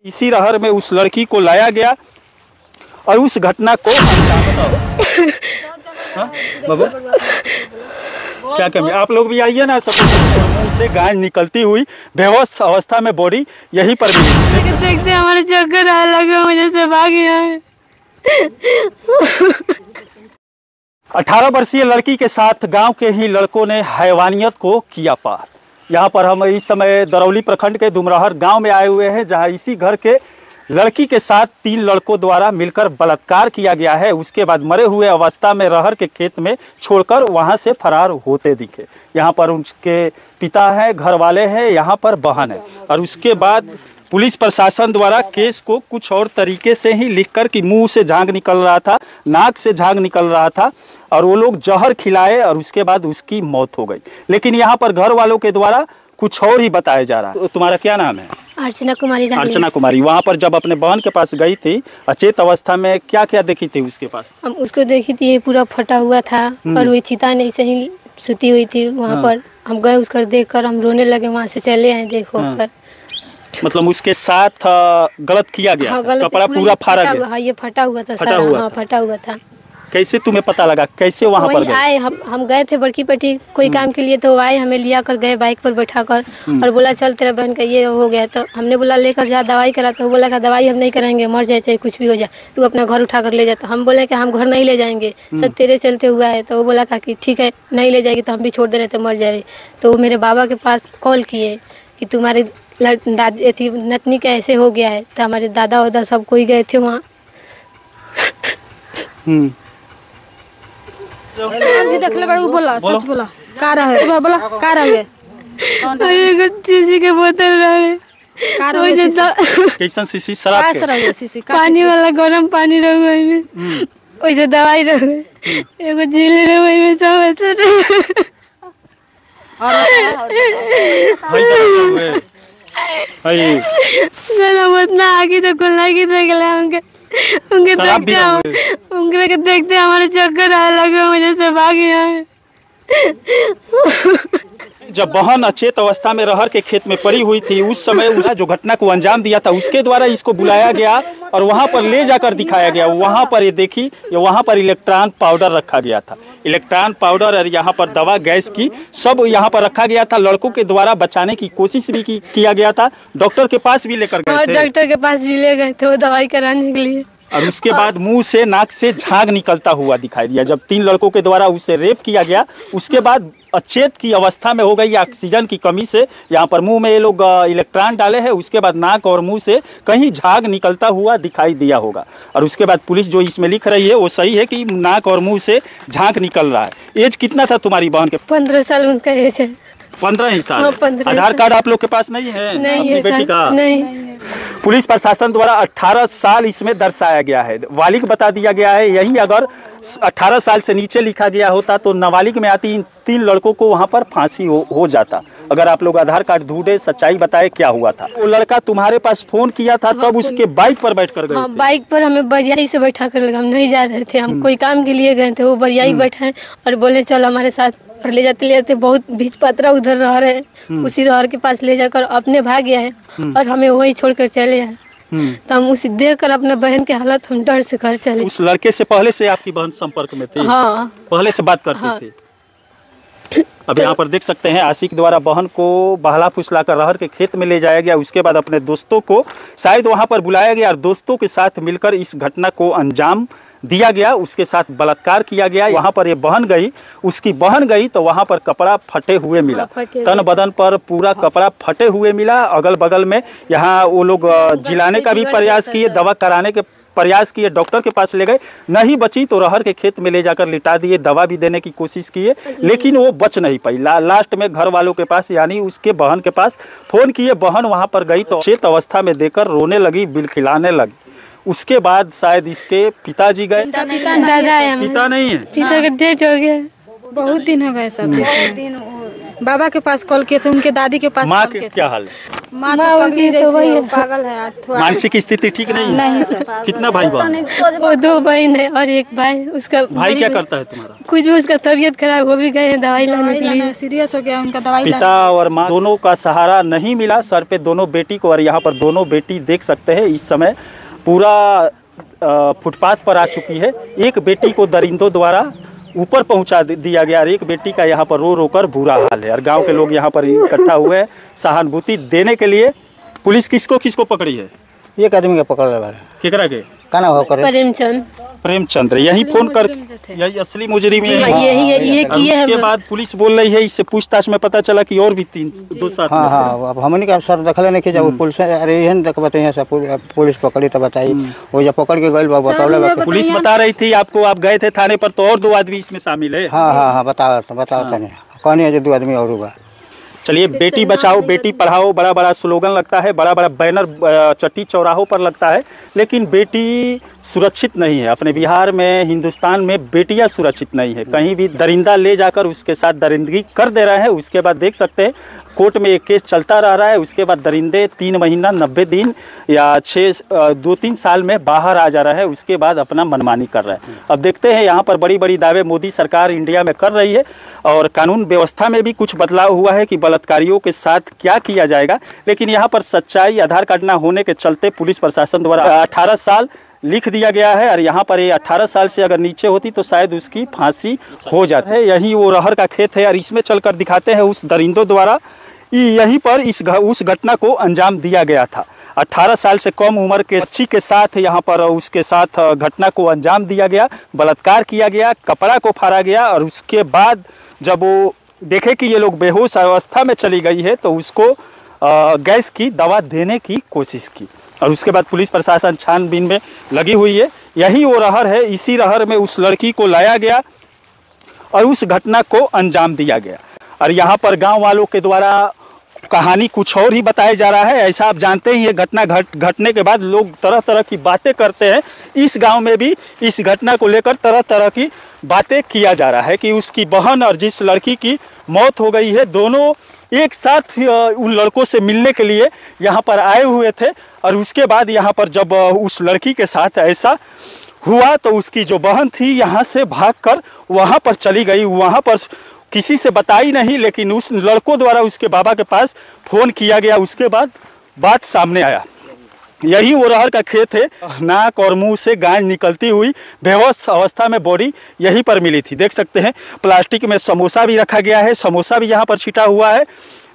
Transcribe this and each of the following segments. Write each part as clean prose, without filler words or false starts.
इसी रहर में उस लड़की को लाया गया और उस घटना को बाबा क्या कहें, आप लोग भी आइए ना। सब मुंह से गाय निकलती हुई बेहोश अवस्था में बॉडी यहीं पर भी देखते हमारे चक्कर आने लगे, मुझे से भाग गया है। 18 वर्षीय लड़की के साथ गांव के ही लड़कों ने हैवानियत को किया पार। यहाँ पर हम इस समय दरौली प्रखंड के दुमराहर गांव में आए हुए हैं, जहां इसी घर के लड़की के साथ 3 लड़कों द्वारा मिलकर बलात्कार किया गया है। उसके बाद मरे हुए अवस्था में रहर के खेत में छोड़कर वहां से फरार होते दिखे। यहाँ पर उनके पिता हैं, घर वाले हैं, यहाँ पर बहन है। और उसके बाद पुलिस प्रशासन द्वारा केस को कुछ और तरीके से ही लिखकर कि मुंह से झाग निकल रहा था, नाक से झाग निकल रहा था और वो लोग जहर खिलाए और उसके बाद उसकी मौत हो गई। लेकिन यहाँ पर घर वालों के द्वारा कुछ और ही बताया जा रहा है। तो तुम्हारा क्या नाम है? अर्चना कुमारी। अर्चना कुमारी। वहाँ पर जब अपने बहन के पास गई थी अचेत अवस्था में, क्या क्या देखी थी उसके पास? हम उसको देखी थी, ये पूरा फटा हुआ था और वो चिता नहीं सही सुती हुई थी वहाँ पर। हम गए उसको देख कर हम रोने लगे, वहाँ से चले आए देखो कर। मतलब उसके साथ गलत किया गया? हाँ, कपड़ा पूरा फाड़ा गया? हाँ, ये फटा हुआ था, फटा हुआ हाँ, फटा हुआ था। कैसे तुम्हें पता लगा, कैसे वहाँ पर गए? आए हम गए थे बड़की पट्टी कोई काम के लिए, तो आए हमें लिया कर गए बाइक पर बैठा कर और बोला चल तेरा बहन का ये हो गया। तो हमने बोला लेकर जा दवाई करा, तो बोला कि दवाई हम नहीं कराएंगे, मर जाए चाहे कुछ भी हो जाए, तू अपना घर उठा कर ले जा। तो हम बोले कि हम घर नहीं ले जाएंगे, सब तेरे चलते हुआ है। तो वो बोला कि ठीक है नहीं ले जाएगी तो हम भी छोड़ दे रहे तो मर जा रहे। तो वो मेरे बाबा के पास कॉल किए कि तुम्हारे दादी थी नतनी का ऐसे हो गया है। तो हमारे दादा वादा सब कोई गए थे वहाँ। बोला सच बोला का रहे, बोला का रहे शीशी के बोतल रहे, कैसन शीशी? शराब के? शीशी पानी वाला गरम पानी रहे में, वैसे दवाई रहे, एगो झील रहे में, सब ऐसे उतना आगे तो खुलना की देख ले उनके देखते हमारे चक्कर आने लगे, मुझे से भाग गया है। जब बहन अचेत अवस्था में रहर के खेत में पड़ी हुई थी, उस समय उस जो घटना को अंजाम दिया था उसके द्वारा इसको बुलाया गया और वहां पर ले जाकर दिखाया गया। वहां पर ये देखी, ये वहां पर इलेक्ट्रॉन पाउडर रखा गया था। इलेक्ट्रॉन पाउडर और यहाँ पर दवा गैस की सब यहाँ पर रखा गया था। लड़कों के द्वारा बचाने की कोशिश भी किया गया था। डॉक्टर के पास भी लेकर गए थे। डॉक्टर के पास भी ले गए थे वो दवाई कराने के लिए। और उसके बाद मुंह से नाक से झाग निकलता हुआ दिखाई दिया। जब 3 लड़कों के द्वारा उसे रेप किया गया, उसके बाद अचेत की अवस्था में हो गई ऑक्सीजन की कमी से। यहाँ पर मुंह में ये लोग इलेक्ट्रॉन डाले हैं, उसके बाद नाक और मुंह से कहीं झाग निकलता हुआ दिखाई दिया होगा। और उसके बाद पुलिस जो इसमें लिख रही है वो सही है कि नाक और मुंह से झाग निकल रहा है। एज कितना था तुम्हारी बहन के? 15 साल उनका एज है। 15 ही साल? हाँ, 15। आधार कार्ड आप लोग के पास नहीं है? नहीं है बेटी का? नहीं। पुलिस प्रशासन द्वारा 18 साल इसमें दर्शाया गया है, नाबालिग बता दिया गया है। यही अगर 18 साल से नीचे लिखा गया होता तो नाबालिग में आती इन 3 लड़कों को वहां पर फांसी हो जाता। अगर आप लोग आधार कार्ड ढूंढे, सच्चाई बताए क्या हुआ था। वो लड़का तुम्हारे पास फोन किया था तब उसके बाइक पर बैठ कर गए? हाँ, बाइक पर हमें बरियाई से बैठा कर लगा, हम नहीं जा रहे थे, हम कोई काम के लिए गए थे। वो बरियाई बैठे और बोले चलो हमारे साथ, और ले जाते बहुत बीच पत्रा उधर रह रहे हैं, उसी रहर के पास ले जाकर अपने भाग गया है और हमें वहीं छोड़कर चले आए। तो हम उसे देख कर अपने बहन के हालत हम डर से घर चले। उस लड़के से पहले से आपकी बहन संपर्क में थी? हाँ, पहले से बात करती थी। अब यहाँ पर देख सकते हैं आशिक द्वारा बहन को बहला फुसलाकर रहर के खेत में ले जाया गया। उसके बाद अपने दोस्तों को शायद वहाँ पर बुलाया गया और दोस्तों के साथ मिलकर इस घटना को अंजाम दिया गया। उसके साथ बलात्कार किया गया। वहाँ पर ये बहन गई, उसकी बहन गई तो वहाँ पर कपड़ा फटे हुए मिला, तन बदन पर पूरा कपड़ा फटे हुए मिला। अगल बगल में यहाँ वो लोग जिलाने का भी प्रयास किए, दवा कराने के प्रयास किए, डॉक्टर के पास ले गए, नहीं बची तो रहर के खेत में ले जाकर लिटा दिए, दवा भी देने की कोशिश किए लेकिन वो बच नहीं पाई। लास्ट में घर वालों के पास यानी उसके बहन के पास फोन किए। बहन वहाँ पर गई तो अचेत अवस्था में देकर रोने लगी, बिलखिलाने लगी। उसके बाद शायद इसके पिताजी गए। दादा है, पिता नहीं है, पिता का डेथ हो गया, बहुत दिन हो गए सब। बाबा के पास कॉल किए थे, उनके दादी के पास माँ कॉल के किए थे। क्या हाल है? माँ तो पगली जैसी है, पागल है थोड़ा। मानसिक स्थिति ठीक नहीं है? नहीं सर। कितना भाई बहन? वो 2 बहन है और एक भाई। उसका भाई क्या करता है तुम्हारा? कुछ भी, उसका तबीयत खराब, वो भी गए हैं दवाई लाने के लिए। सीरियस हो गया उनका, दवाई पिता और माँ दोनों का सहारा नहीं मिला सर पे दोनों बेटी को। और यहाँ पर दोनों बेटी देख सकते हैं इस समय पूरा फुटपाथ पर आ चुकी है। एक बेटी को दरिंदों द्वारा ऊपर पहुंचा दिया गया और एक बेटी का यहाँ पर रो रो कर बुरा हाल है। और गांव के लोग यहाँ पर इकट्ठा हुए हैं सहानुभूति देने के लिए। पुलिस किसको किसको पकड़ी है? एक आदमी के पकड़ रहे हैं। केकरा के? का नाम हो करे? प्रेमचंद। प्रेमचंद्र। यही फोन कर, यही असली मुजरिम है। यही है, ये किए हैं। उसके बाद पुलिस बोल रही है, इससे पूछताछ में पता चला कि और भी 2 साथ। हाँ हाँ, अब हमने का सर दखल नहीं किया। पुलिस अरे यहन देख बताइए सर, पुलिस पकड़ी तो बताइए। वो जब पकड़ के गई बताओ। पुलिस बता रही थी आपको, आप गए थे थाने पर तो और 2 आदमी इसमें शामिल है। हाँ हाँ हाँ, बताओ नहीं कौन है जो 2 आदमी और हुआ। चलिए, बेटी बचाओ बेटी पढ़ाओ बड़ा बड़ा स्लोगन लगता है, बड़ा बड़ा बैनर चट्टी चौराहों पर लगता है, लेकिन बेटी सुरक्षित नहीं है। अपने बिहार में, हिंदुस्तान में बेटियां सुरक्षित नहीं है। कहीं भी दरिंदा ले जाकर उसके साथ दरिंदगी कर दे रहे हैं। उसके बाद देख सकते हैं कोर्ट में एक केस चलता रह रहा है। उसके बाद दरिंदे 3 महीना 90 दिन या 2-3 साल में बाहर आ जा रहा है। उसके बाद अपना मनमानी कर रहा है। अब देखते हैं, यहाँ पर बड़ी बड़ी दावे मोदी सरकार इंडिया में कर रही है और कानून व्यवस्था में भी कुछ बदलाव हुआ है कि बलात्कारियों के साथ क्या किया जाएगा। लेकिन यहाँ पर सच्चाई आधार कार्ड न होने के चलते पुलिस प्रशासन द्वारा 18 साल लिख दिया गया है। और यहाँ पर ये 18 साल से अगर नीचे होती तो शायद उसकी फांसी हो जाती है। यही वो रहर का खेत है और इसमें चलकर दिखाते हैं उस दरिंदों द्वारा यहीं पर उस घटना को अंजाम दिया गया था। 18 साल से कम उम्र के बच्ची के साथ यहाँ पर उसके साथ घटना को अंजाम दिया गया, बलात्कार किया गया, कपड़ा को फाड़ा गया। और उसके बाद जब वो देखे कि ये लोग बेहोश अवस्था में चली गई है तो उसको गैस की दवा देने की कोशिश की। और उसके बाद पुलिस प्रशासन छानबीन में लगी हुई है। यही वो रहर है, इसी रहर में उस लड़की को लाया गया और उस घटना को अंजाम दिया गया। और यहाँ पर गांव वालों के द्वारा कहानी कुछ और ही बताया जा रहा है। ऐसा आप जानते ही, ये घटना घटने के बाद लोग तरह तरह की बातें करते हैं। इस गांव में भी इस घटना को लेकर तरह तरह की बातें किया जा रहा है कि उसकी बहन और जिस लड़की की मौत हो गई है, दोनों एक साथ उन लड़कों से मिलने के लिए यहाँ पर आए हुए थे। और उसके बाद यहाँ पर जब उस लड़की के साथ ऐसा हुआ तो उसकी जो बहन थी यहाँ से भागकर वहाँ पर चली गई। वहाँ पर किसी से बताई नहीं, लेकिन उस लड़कों द्वारा उसके बाबा के पास फ़ोन किया गया। उसके बाद बात सामने आया। यही वो रहर का खेत है। नाक और मुंह से गांज निकलती हुई बेहोश अवस्था में बॉडी यहीं पर मिली थी। देख सकते हैं प्लास्टिक में समोसा भी रखा गया है, समोसा भी यहाँ पर छिटा हुआ है।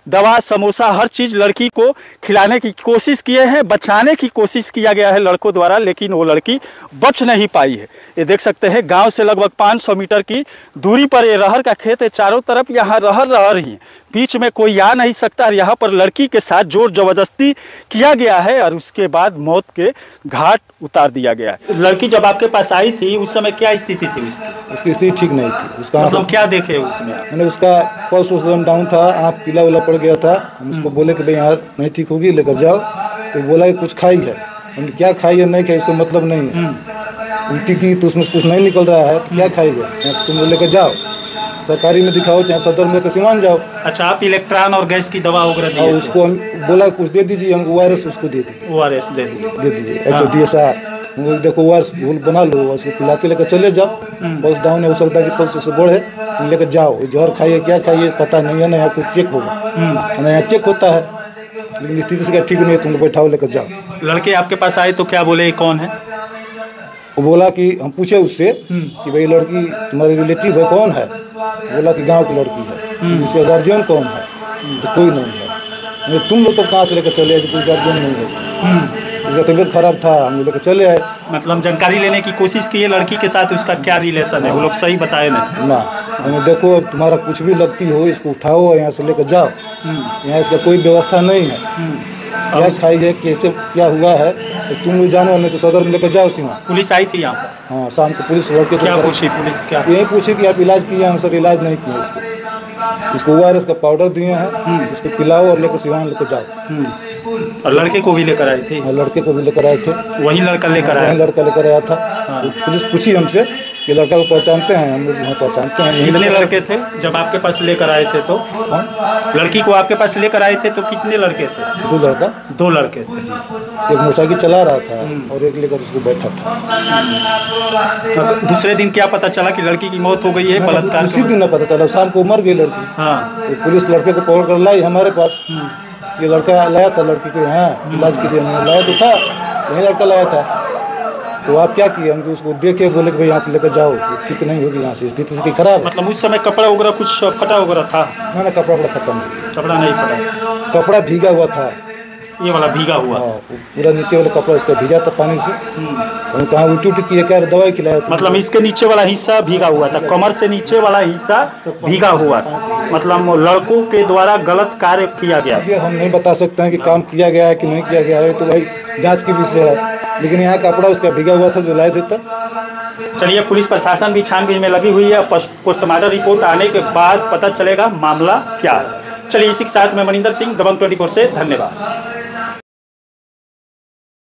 दवा, समोसा, हर चीज़ लड़की को खिलाने की कोशिश किए हैं, बचाने की कोशिश किया गया है लड़कों द्वारा, लेकिन वो लड़की बच नहीं पाई है। ये देख सकते हैं गांव से लगभग 500 मीटर की दूरी पर ये रहर का खेत है। चारों तरफ यहाँ रहर ही है, बीच में कोई आ नहीं सकता। और यहाँ पर लड़की के साथ जोर जबरदस्ती किया गया है और उसके बाद मौत के घाट उतार दिया गया है। लड़की जब आपके पास आई थी उस समय क्या स्थिति थी उसकी? उसकी स्थिति ठीक नहीं थी। उसका मतलब क्या देखे उसमें? मैंने उसका पल्स एकदम डाउन था, आँख पीला उला पड़ गया था। हम उसको बोले कि भाई यहाँ नहीं ठीक होगी, लेकर जाओ। तो बोला कि कुछ खाई है। हमने क्या खाई है नहीं खाई उससे मतलब नहीं है। उल्टी की तो उसमें कुछ नहीं निकल रहा है तो क्या खाई है, तुम लेकर जाओ, सरकारी में दिखाओ, चाहे सदर में लेकर सिवान जाओ। अच्छा, आप इलेक्ट्रॉन और गैस की दवा वगैरह दी? और उसको हम बोला कुछ दे दीजिए, हमको ORS उसको दे दीजिए। ORS दे दीजिए। DSR देखो ORS बना लो, उसको पिलाते लेकर चले जाओ। पल्स डाउन है, हो सकता है कि पल्स से बढ़े, लेकर जाओ। जहर खाइए क्या खाइए पता नहीं है ना, यहाँ कुछ चेक होगा ना, यहाँ चेक होता है, लेकिन स्थिति से क्या ठीक नहीं है, तुमको बैठाओ लेकर जाओ। लड़के आपके पास आए तो क्या बोले, कौन है? वो बोला कि हम पूछे उससे कि भाई लड़की तुम्हारे रिलेटिव है, कौन है? बोला कि गांव की लड़की है। इसका गार्जियन कौन है? तो कोई नहीं है। तुम लोग तो कहाँ से लेकर चले आए? कोई गार्जियन नहीं है। इसका तबीयत खराब था, हम लोग लेकर चले आए। मतलब जानकारी लेने की कोशिश की है लड़की के साथ, उसका क्या रिलेशन है? वो लोग सही बताए नहीं ना। हमें देखो, अब तुम्हारा कुछ भी लगती हो इसको उठाओ और यहाँ से लेकर जाओ। यहाँ इसका कोई व्यवस्था नहीं है। क्या खाई है, कैसे क्या हुआ है तो तुम लोग जानो, नहीं तो सदर में लेकर जाओ सीमा। पुलिस आई थी यहाँ पर? हाँ, शाम को पुलिस लड़के क्या पूछी पुलिस? क्या यही पूछी कि आप इलाज किए? हम सर इलाज नहीं किए इसको ORS का पाउडर दिए हैं, इसको पिलाओ और लेकर सिवान लेकर जाओ। और लड़के को भी लेकर आए थे? हाँ, लड़के को भी लेकर आए थे। वही लड़का लेकर आया? वही लड़का लेकर आया था। पुलिस पूछी हमसे ये लड़का को पहचानते हैं, हम लोग यहाँ पहचानते हैं। कितने लड़के थे जब आपके पास लेकर आए थे? तो लड़की को आपके पास लेकर आए थे तो कितने लड़के थे? 2 लड़का, 2 लड़के थे। एक मोटरसाइकिल चला रहा था और एक लेकर उसको बैठा था। तो दूसरे दिन क्या पता चला कि लड़की की मौत हो गई है बलात्कार? उसी दिन न पता चला, शाम को मर गई लड़की। हाँ, तो पुलिस लड़के को पकड़ कर लाई हमारे पास। ये लड़का लाया था लड़की को यहाँ इलाज के लिए, लाया तो था, यही लड़का लाया था। तो आप क्या किए? हम उसको देखे, बोले कि भाई यहाँ से लेकर जाओ, ठीक नहीं होगी, यहाँ से स्थिति इसकी खराब है। मतलब उस समय कपड़ा वगैरह कुछ फटा वगैरह था? ना कपड़ा फटा नहीं, कपड़ा नहीं फटा, कपड़ा भीगा हुआ था। ये वाला भीगा हुआ? हाँ, पूरा नीचे वाला कपड़ा उसका भीगा था पानी से। हम कहाँ उल्टी किए, क्या दवाई खिलाया? मतलब इसके नीचे वाला हिस्सा भीगा हुआ था, कमर से नीचे वाला हिस्सा भीगा हुआ था। मतलब लड़कों के द्वारा गलत कार्य किया गया। अभी हम नहीं बता सकते हैं कि काम किया गया है कि नहीं किया गया है, तो भाई जांच की विषय है। लेकिन यहाँ कपड़ा उसका भीगा हुआ था जो लाए देता। चलिए, पुलिस प्रशासन भी छानबीन में लगी हुई है। पोस्टमार्टम रिपोर्ट आने के बाद पता चलेगा मामला क्या है। चलिए, इसी के साथ मैं मनिंदर सिंह, दबंग 24 से धन्यवाद।